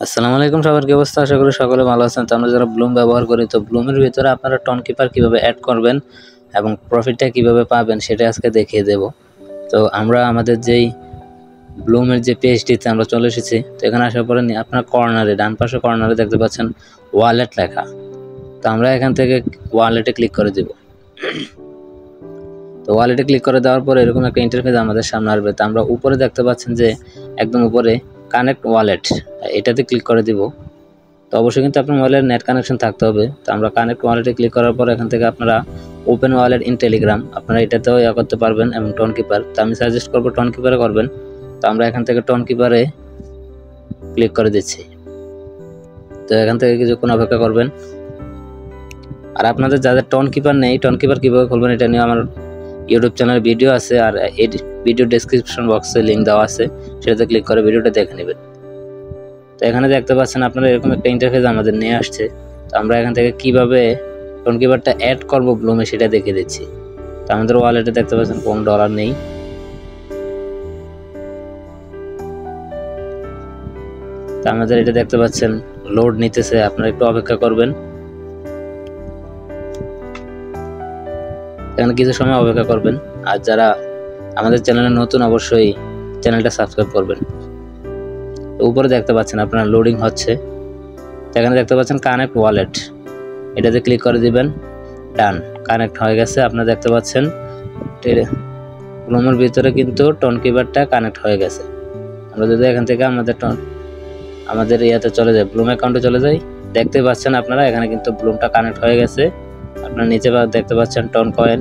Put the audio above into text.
আসসালামু আলাইকুম, সবার কি অবস্থা? আশা করি সকলে ভালো আছেন। তো আমরা যারা ব্লুম ব্যবহার করি, তো ব্লুমের ভিতরে আপনারা টোন কিপার কিভাবে অ্যাড করবেন এবং প্রফিটটা কিভাবে পাবেন সেটা আজকে দেখিয়ে দেব। তো আমরা আমাদের যেই ব্লুমের যে পেজটিতে আমরা চলে এসেছি। তো এখানে আসার পরে আপনার কর্নারে, ডান পাশে কর্নারে দেখতে পাচ্ছেন ওয়ালেট লেখা। তো আমরা এখান থেকে ওয়ালেটে ক্লিক করে দেব। তো ওয়ালেটে ক্লিক করে দেওয়ার পরে এরকম একটা ইন্টারফেস আমাদের সামনে আসবে। তো আমরা উপরে দেখতে পাচ্ছেন যে একদম উপরে কানেক্ট ওয়ালেট, এটাতে ক্লিক করে দিব। তো অবশ্যই কিন্তু আপনার মোবাইলের নেট কানেকশন থাকতে হবে। তো আমরা কানেক্ট ওয়ালেটে ক্লিক করার পর এখান থেকে আপনারা ওপেন ওয়ালেট ইন টেলিগ্রাম, আপনারা এটাতেও করতে পারবেন এবং টোন কিপার। তো আমি সাজেস্ট করবো টোন কিপারে করবেন। তো আমরা এখান থেকে টোন কিপারে ক্লিক করে দিচ্ছি। তো এখান থেকে কিছুক্ষণ অপেক্ষা করবেন। আর আপনাদের যাদের টোন কিপার নেই, টোন কিপার কীভাবে খুলবেন এটা নিয়ে আমার ইউটিউব চ্যানেলে ভিডিও আছে, আর এই ভিডিও ডেসক্রিপশন বক্সে লিঙ্ক দেওয়া আছে, সেটাতে ক্লিক করে ভিডিওটা দেখে নেবেন। তো এখানে দেখতে পাচ্ছেন আপনারা এরকম একটা ইন্টারফেস আমাদের নিয়ে আসছে। তো আমরা এখান থেকে কিভাবে টোন কিপারটা অ্যাড করব ব্লুমে সেটা দেখিয়ে দিচ্ছি। তো আমাদের ওয়ালেটে দেখতে পাচ্ছেন কোনো ডলার নেই। তো আমাদের এটা দেখতে পাচ্ছেন লোড নিতেছে, আপনারা একটু অপেক্ষা করবেন। এখানে কিছু সময় অপেক্ষা করবেন। আর যারা আমাদের চ্যানেলে নতুন, অবশ্যই চ্যানেলটা সাবস্ক্রাইব করবেন। উপরে দেখতে পাচ্ছেন আপনারা লোডিং হচ্ছে। এখানে দেখতে পাচ্ছেন কানেক্ট ওয়ালেট, এটাতে ক্লিক করে দিবেন। ডান, কানেক্ট হয়ে গেছে। আপনারা দেখতে পাচ্ছেন ব্লুমের ভিতরে কিন্তু টোন কিপারটা কানেক্ট হয়ে গেছে। আমরা যদি এখান থেকে আমাদের ইয়াতে চলে যাই, ব্লুম অ্যাকাউন্টে চলে যাই, দেখতে পাচ্ছেন আপনারা এখানে কিন্তু ব্লুমটা কানেক্ট হয়ে গেছে। আপনারা নিচে দেখতে পাচ্ছেন টোন কয়েন,